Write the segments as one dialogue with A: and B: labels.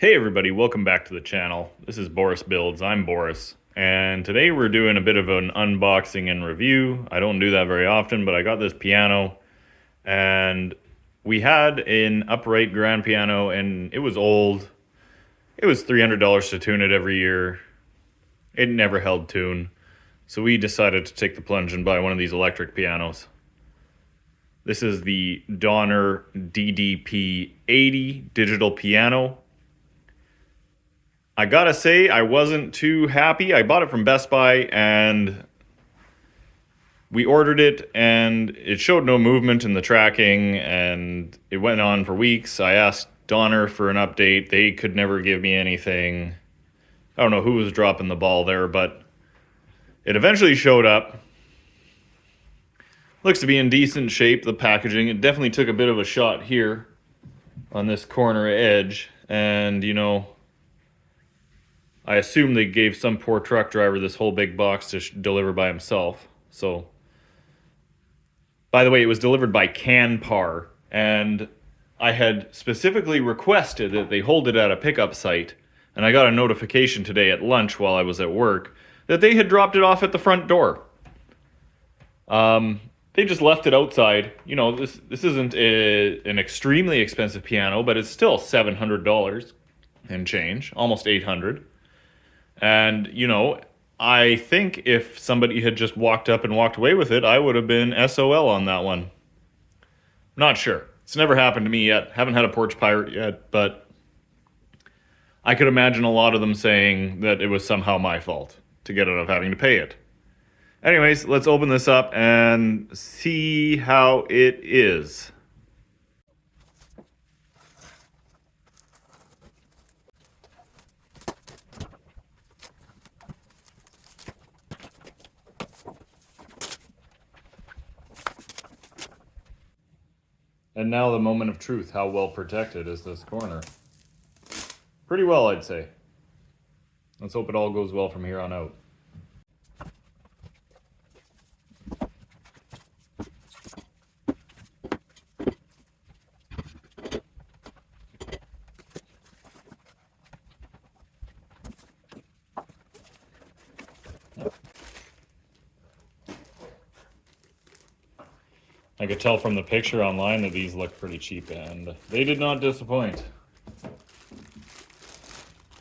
A: Hey everybody, welcome back to the channel. This is Boris'Builds, I'm Boris, and today we're doing a bit of an unboxing and review. I don't do that very often, but I got this piano, and we had an upright grand piano, and it was old. It was $300 to tune it every year. It never held tune, so we decided to take the plunge and buy one of these electric pianos. This is the Donner DDP-80 digital piano. I gotta say, I wasn't too happy. I bought it from Best Buy and we ordered it and it showed no movement in the tracking and it went on for weeks. I asked Donner for an update. They could never give me anything. I don't know who was dropping the ball there, but it eventually showed up. Looks to be in decent shape, the packaging. It definitely took a bit of a shot here on this corner edge, and you know, I assume they gave some poor truck driver this whole big box to deliver by himself. So, by the way, it was delivered by Canpar, and I had specifically requested that they hold it at a pickup site, and I got a notification today at lunch while I was at work that they had dropped it off at the front door. They just left it outside. You know, this isn't an extremely expensive piano, but it's still $700 and change, almost $800. And, you know, I think if somebody had just walked up and walked away with it, I would have been SOL on that one. Not sure. It's never happened to me yet. Haven't had a porch pirate yet, but I could imagine a lot of them saying that it was somehow my fault to get out of having to pay it. Anyways, let's open this up and see how it is. And now the moment of truth. How well protected is this corner? Pretty well, I'd say. Let's hope it all goes well from here on out. I could tell from the picture online that these look pretty cheap, and they did not disappoint.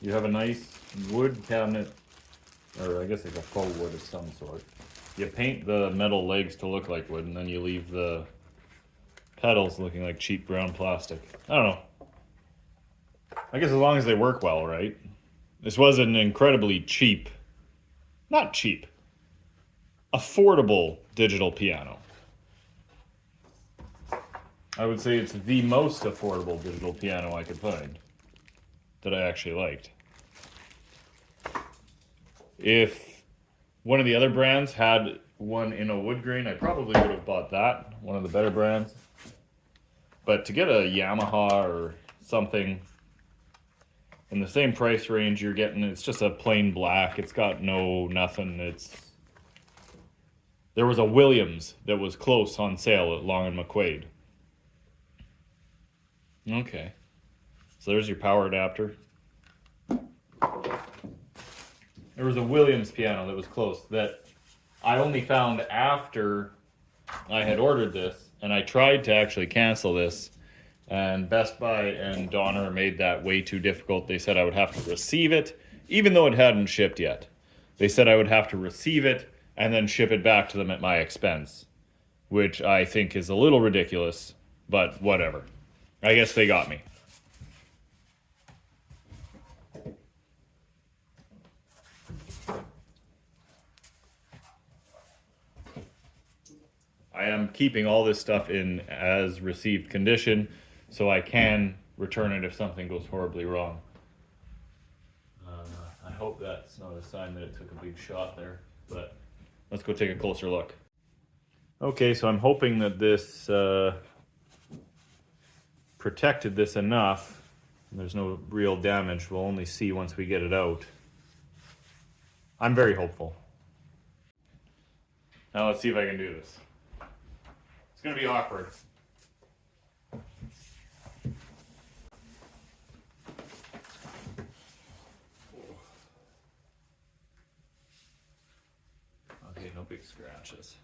A: You have a nice wood cabinet, or I guess it's a faux wood of some sort. You paint the metal legs to look like wood, and then you leave the pedals looking like cheap brown plastic. I don't know. I guess as long as they work well, right? This was an incredibly cheap, not cheap, affordable digital piano. I would say it's the most affordable digital piano I could find that I actually liked. If one of the other brands had one in a wood grain, I probably would have bought that, one of the better brands. But to get a Yamaha or something in the same price range you're getting, it's just a plain black. It's got no nothing. There was a Williams that was close on sale at Long and McQuaid. Okay, so there's your power adapter. There was a Williams piano that was close that I only found after I had ordered this, and I tried to actually cancel this, and Best Buy and Donner made that way too difficult. They said I would have to receive it, even though it hadn't shipped yet. They said I would have to receive it and then ship it back to them at my expense, which I think is a little ridiculous, but whatever. I guess they got me. I am keeping all this stuff in as received condition, so I can return it if something goes horribly wrong. I hope that's not a sign that it took a big shot there, but let's go take a closer look. Okay, so I'm hoping that this protected this enough. There's no real damage. We'll only see once we get it out. I'm very hopeful. Now let's see if I can do this. It's gonna be awkward. big scratches.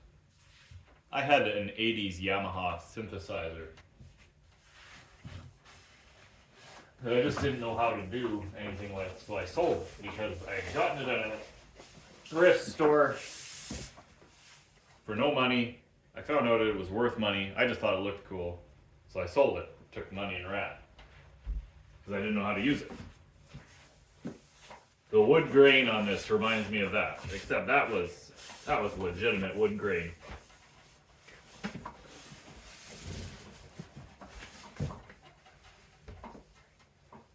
A: I had an 80s Yamaha synthesizer. I just didn't know how to do anything with it, so I sold it because I had gotten it at a thrift store for no money. I found out it was worth money. I just thought it looked cool, so I sold it. Took the money and ran because I didn't know how to use it. The wood grain on this reminds me of that, except that was legitimate wood grain.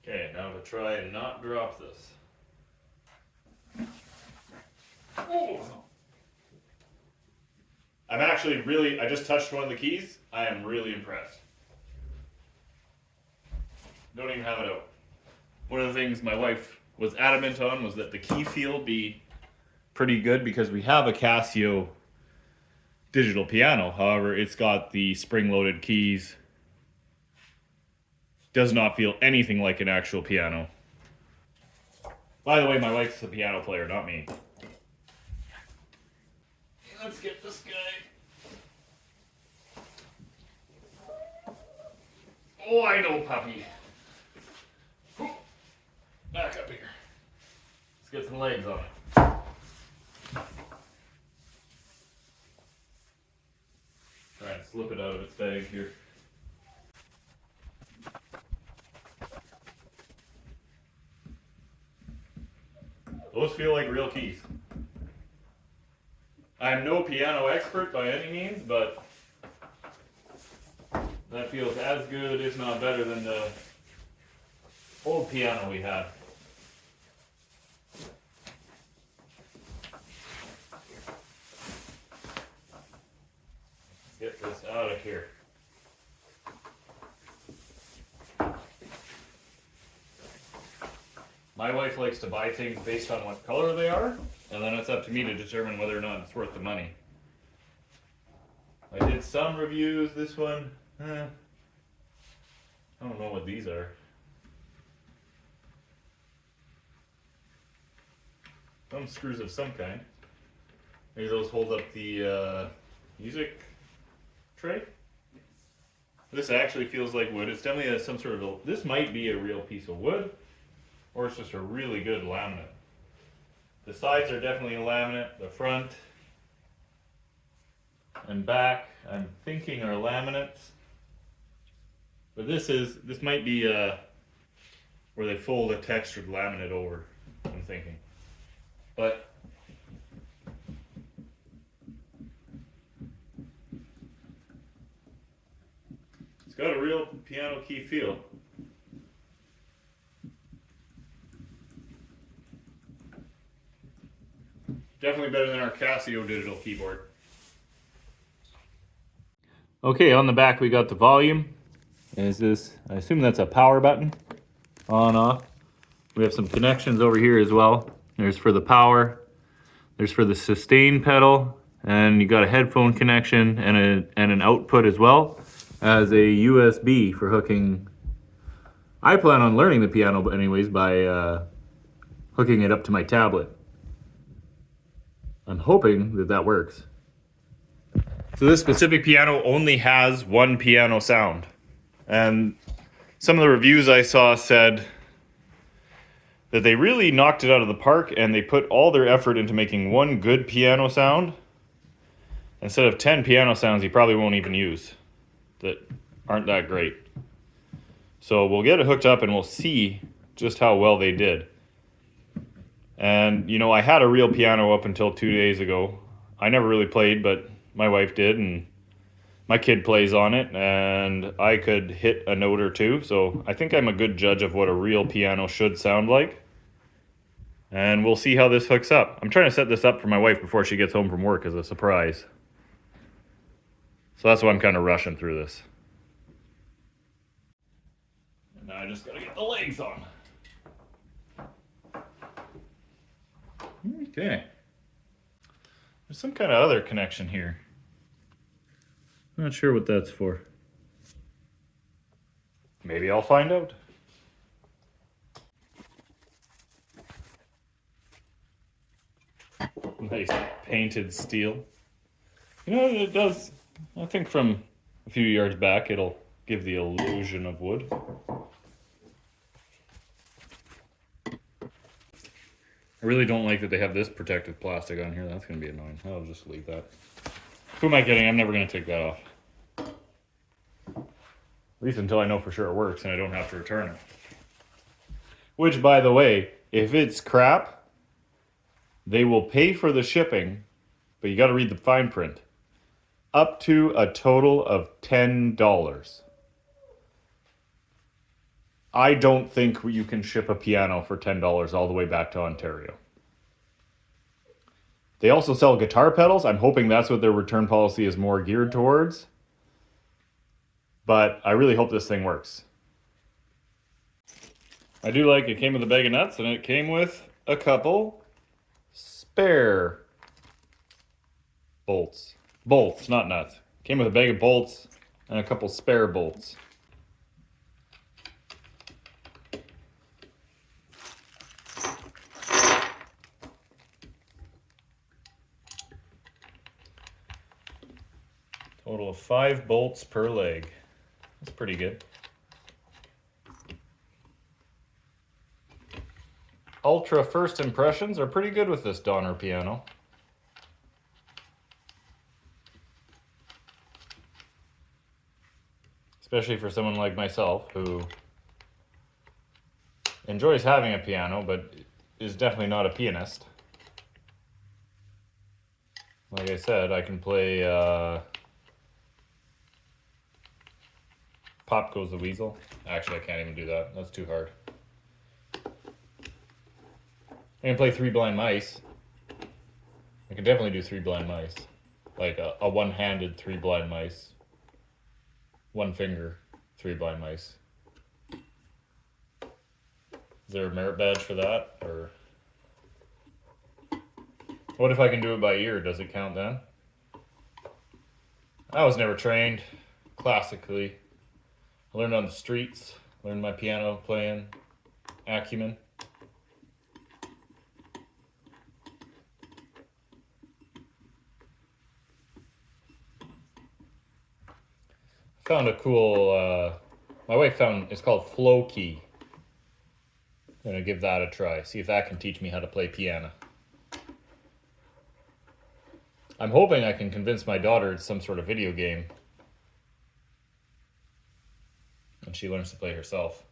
A: Okay, now to try and not drop this. Oh. I'm actually I just touched one of the keys. I am really impressed. Don't even have it out. One of the things my wife was adamant on was that the key feel be pretty good because we have a Casio digital piano. However, it's got the spring-loaded keys. Does not feel anything like an actual piano. By the way, my wife's the piano player, not me. Let's get this guy. Oh, I know, puppy. Back up here. Let's get some legs on it. Try and slip it out of its bag here. Those feel like real keys. I'm no piano expert by any means, but that feels as good, if not better, than the old piano we had. Get this out of here. My wife likes to buy things based on what color they are, and then it's up to me to determine whether or not it's worth the money. I did some reviews. This one, I don't know what these are. Some screws of some kind. Maybe those hold up the music tray. This actually feels like wood. It's definitely some sort of this might be a real piece of wood, or it's just a really good laminate. The sides are definitely a laminate. The front and back, I'm thinking, are laminates. But this might be where they fold a textured laminate over, I'm thinking. But it's got a real piano key feel. Definitely better than our Casio digital keyboard. Okay, on the back we got the volume. Is this, I assume that's a power button, on, off. We have some connections over here as well. There's for the power, there's for the sustain pedal, and you got a headphone connection and an output as well as a USB for hooking. I plan on learning the piano anyways by hooking it up to my tablet. I'm hoping that that works. So this specific piano only has one piano sound. And some of the reviews I saw said that they really knocked it out of the park and they put all their effort into making one good piano sound instead of 10 piano sounds you probably won't even use that aren't that great. So we'll get it hooked up and we'll see just how well they did. And you know, I had a real piano up until 2 days ago. I never really played, but my wife did, and my kid plays on it, and I could hit a note or two, so I think I'm a good judge of what a real piano should sound like. And we'll see how this hooks up. I'm trying to set this up for my wife before she gets home from work as a surprise. So that's why I'm kind of rushing through this. And now I just gotta get the legs on. Okay. There's some kind of other connection here. Not sure what that's for. Maybe I'll find out. Nice painted steel. You know, it does, I think from a few yards back, it'll give the illusion of wood. I really don't like that they have this protective plastic on here. That's going to be annoying. I'll just leave that. Who am I kidding? I'm never going to take that off. At least until I know for sure it works and I don't have to return it. Which, by the way, if it's crap, they will pay for the shipping, but you got to read the fine print. Up to a total of $10. I don't think you can ship a piano for $10 all the way back to Ontario. They also sell guitar pedals. I'm hoping that's what their return policy is more geared towards. But I really hope this thing works. I do like it came with a bag of nuts and it came with a couple spare bolts. Bolts, not nuts. Came with a bag of bolts and a couple spare bolts. Total of 5 bolts per leg. That's pretty good. Ultra first impressions are pretty good with this Donner piano. Especially for someone like myself who enjoys having a piano but is definitely not a pianist. Like I said, I can play Pop Goes the Weasel. Actually, I can't even do that. That's too hard. I can play Three Blind Mice. I can definitely do Three Blind Mice. Like a one-handed Three Blind Mice. One finger Three Blind Mice. Is there a merit badge for that? Or what if I can do it by ear? Does it count then? I was never trained classically. I learned on the streets. Learned my piano playing acumen. Found a cool, my wife found, it's called Flowkey. I'm gonna give that a try, see if that can teach me how to play piano. I'm hoping I can convince my daughter it's some sort of video game. And she learns to play herself.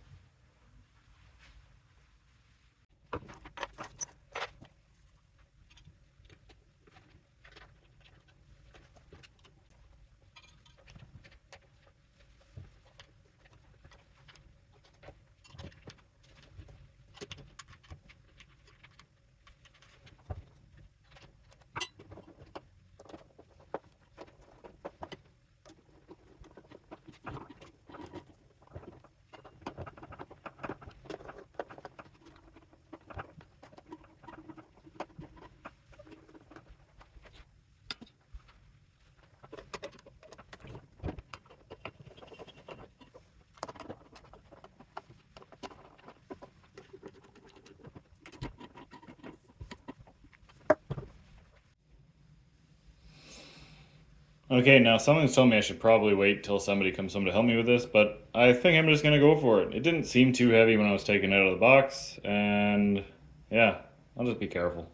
A: Okay, now something's telling me I should probably wait till somebody comes home to help me with this, but I think I'm just gonna go for it. It didn't seem too heavy when I was taking it out of the box, and yeah, I'll just be careful.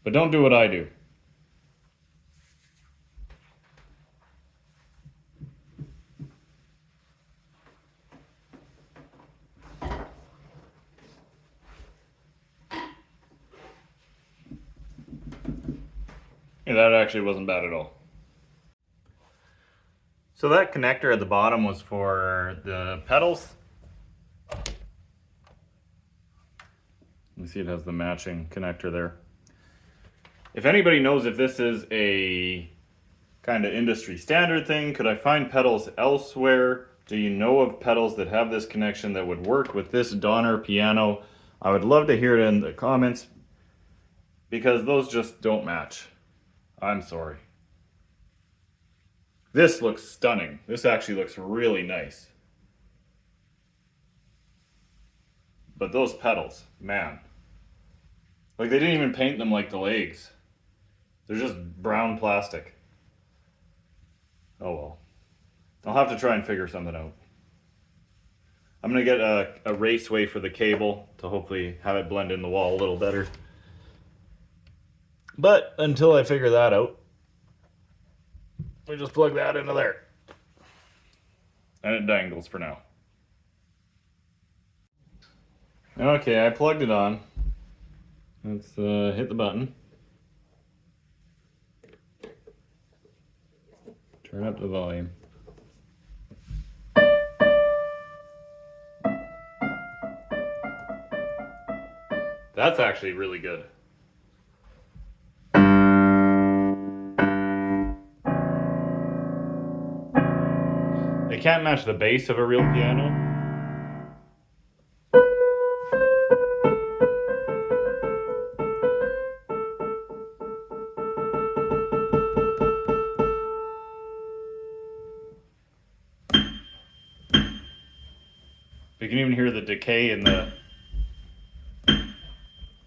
A: But don't do what I do. Yeah, that actually wasn't bad at all. So that connector at the bottom was for the pedals. You see it has the matching connector there. If anybody knows if this is a kind of industry standard thing, could I find pedals elsewhere? Do you know of pedals that have this connection that would work with this Donner piano? I would love to hear it in the comments because those just don't match. I'm sorry. This looks stunning. This actually looks really nice. But those pedals, man. Like, they didn't even paint them like the legs. They're just brown plastic. Oh well. I'll have to try and figure something out. I'm gonna get a raceway for the cable to hopefully have it blend in the wall a little better. But until I figure that out, we just plug that into there. And it dangles for now. Okay, I plugged it on. Let's hit the button. Turn up the volume. That's actually really good. It can't match the bass of a real piano. You can even hear the decay in the...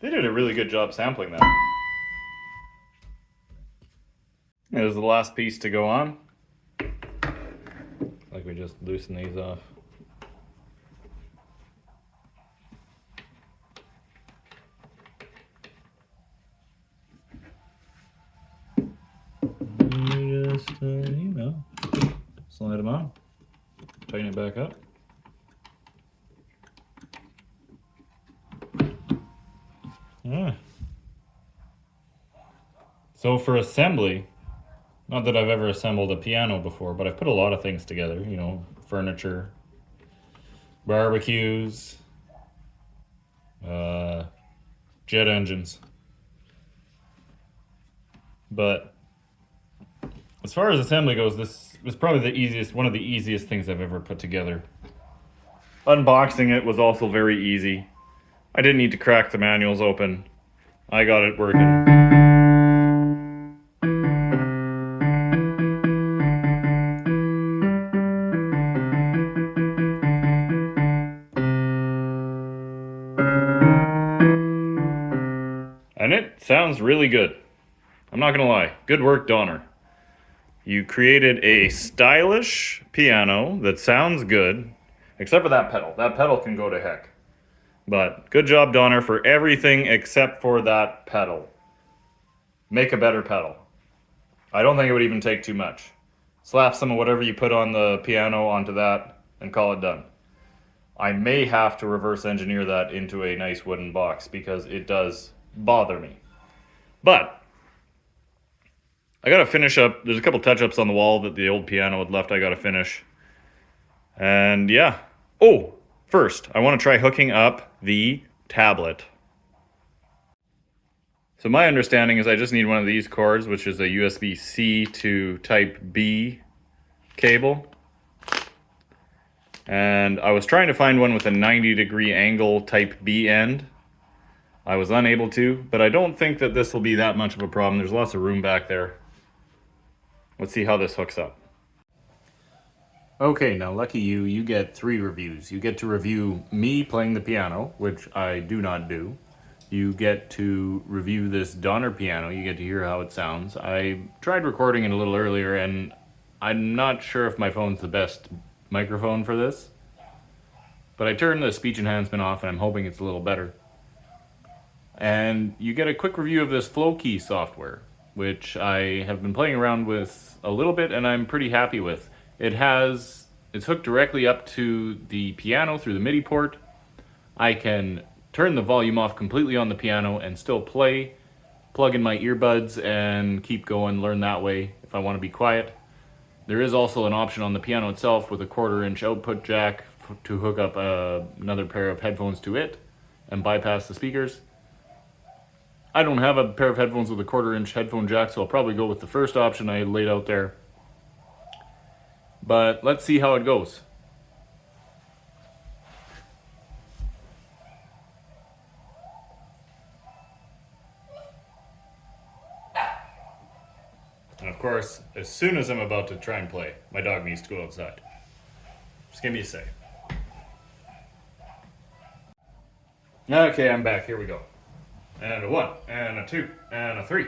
A: They did a really good job sampling that. There's the last piece to go on. Like we just loosen these off. You just, slide them on. Tighten it back up. Yeah. So for assembly, not that I've ever assembled a piano before, but I've put a lot of things together, you know, furniture, barbecues, jet engines. But as far as assembly goes, this was probably one of the easiest things I've ever put together. Unboxing it was also very easy. I didn't need to crack the manuals open. I got it working. And it sounds really good. I'm not gonna lie. Good work, Donner. You created a stylish piano that sounds good, except for that pedal. That pedal can go to heck. But good job, Donner, for everything except for that pedal. Make a better pedal. I don't think it would even take too much. Slap some of whatever you put on the piano onto that and call it done. I may have to reverse engineer that into a nice wooden box because it does bother me. But I gotta finish up. There's a couple touch-ups on the wall that the old piano had left I gotta finish. And yeah. Oh! First, I want to try hooking up the tablet. So my understanding is I just need one of these cords, which is a USB-C to Type B cable. And I was trying to find one with a 90-degree angle Type B end. I was unable to, but I don't think that this will be that much of a problem. There's lots of room back there. Let's see how this hooks up. Okay, now lucky you, you get 3 reviews. You get to review me playing the piano, which I do not do. You get to review this Donner piano. You get to hear how it sounds. I tried recording it a little earlier, and I'm not sure if my phone's the best microphone for this. But I turned the speech enhancement off, and I'm hoping it's a little better. And you get a quick review of this Flowkey software, which I have been playing around with a little bit, and I'm pretty happy with. It's hooked directly up to the piano through the MIDI port. I can turn the volume off completely on the piano and still play, plug in my earbuds and keep going, learn that way if I want to be quiet. There is also an option on the piano itself with a 1/4-inch output jack to hook up another pair of headphones to it and bypass the speakers. I don't have a pair of headphones with a 1/4-inch headphone jack, so I'll probably go with the first option I laid out there. But let's see how it goes. And of course, as soon as I'm about to try and play, my dog needs to go outside. Just give me a sec. Okay, I'm back. Here we go. and a 1, and a 2, and a 3.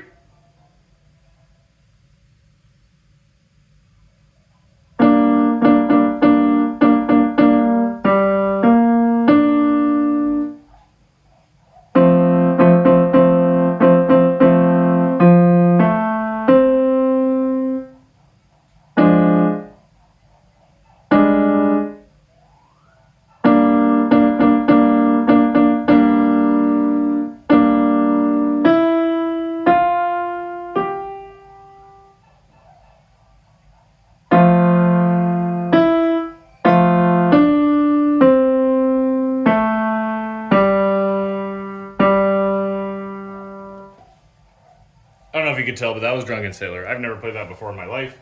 A: I don't know if you could tell, but that was Drunken Sailor. I've never played that before in my life.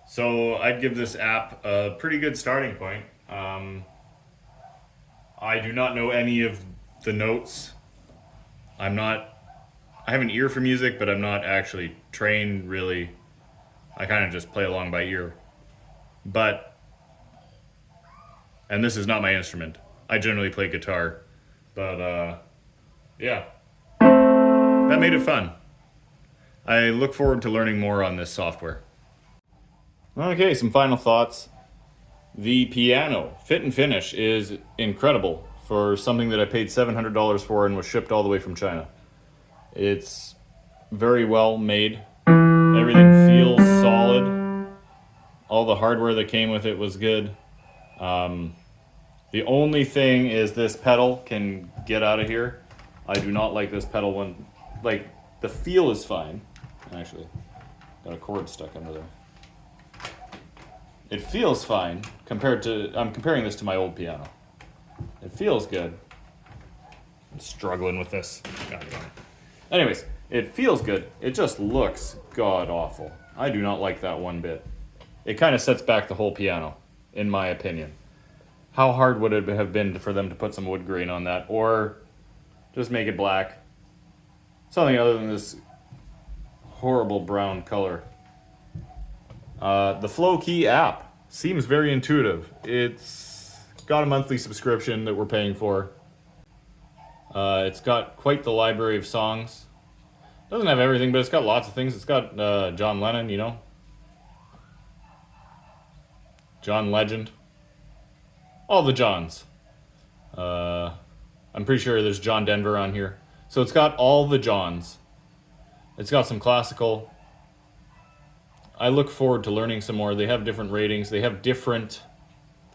A: So I'd give this app a pretty good starting point. I do not know any of the notes. I have an ear for music, but I'm not actually trained really. I kind of just play along by ear. And this is not my instrument. I generally play guitar. But yeah. That made it fun. I look forward to learning more on this software. Okay, some final thoughts. The piano, fit and finish, is incredible for something that I paid $700 for and was shipped all the way from China. It's very well made. Everything feels solid. All the hardware that came with it was good. The only thing is this pedal can get out of here. I do not like this pedal one. Like, the feel is fine. Actually, got a cord stuck under there. It feels fine compared to, I'm comparing this to my old piano. It feels good. I'm struggling with this. God damn it. Anyways, it feels good. It just looks god awful. I do not like that one bit. It kind of sets back the whole piano, in my opinion. How hard would it have been for them to put some wood grain on that, or just make it black? Something other than this horrible brown color. The Flowkey app seems very intuitive. It's got a monthly subscription that we're paying for. It's got quite the library of songs. Doesn't have everything, but it's got lots of things. It's got John Lennon, you know. John Legend. All the Johns. I'm pretty sure there's John Denver on here. So it's got all the Johns. It's got some classical. I look forward to learning some more. They have different ratings. They have different...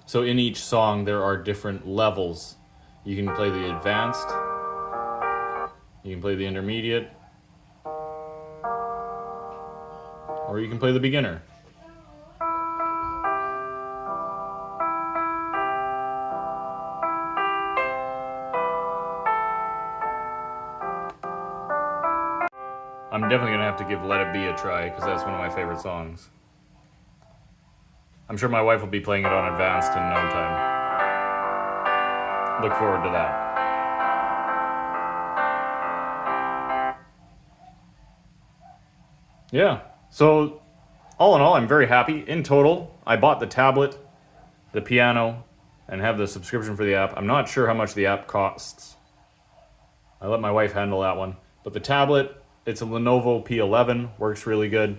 A: So in each song, there are different levels. You can play the advanced. You can play the intermediate. Or you can play the beginner. I'm definitely going to have to give Let It Be a try, because that's one of my favorite songs. I'm sure my wife will be playing it on advanced in no time. Look forward to that. Yeah, so all in all, I'm very happy. In total, I bought the tablet, the piano, and have the subscription for the app. I'm not sure how much the app costs. I let my wife handle that one. But the tablet... It's a Lenovo P11, works really good.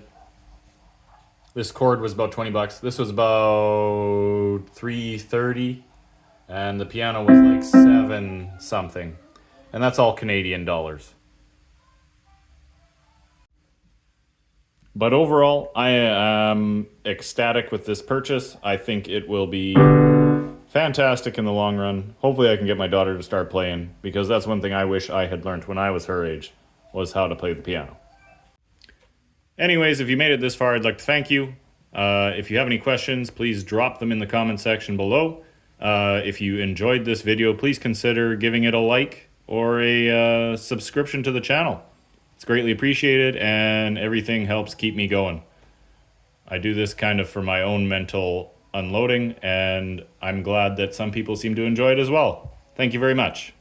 A: This cord was about 20 bucks. This was about $3.30, and the piano was like 7 something. And that's all Canadian dollars. But overall, I am ecstatic with this purchase. I think it will be fantastic in the long run. Hopefully I can get my daughter to start playing, because that's one thing I wish I had learned when I was her age. Was how to play the piano. Anyways, if you made it this far, I'd like to thank you. If you have any questions, please drop them in the comment section below. If you enjoyed this video, please consider giving it a like or a subscription to the channel. It's greatly appreciated, and everything helps keep me going. I do this kind of for my own mental unloading, and I'm glad that some people seem to enjoy it as well. Thank you very much.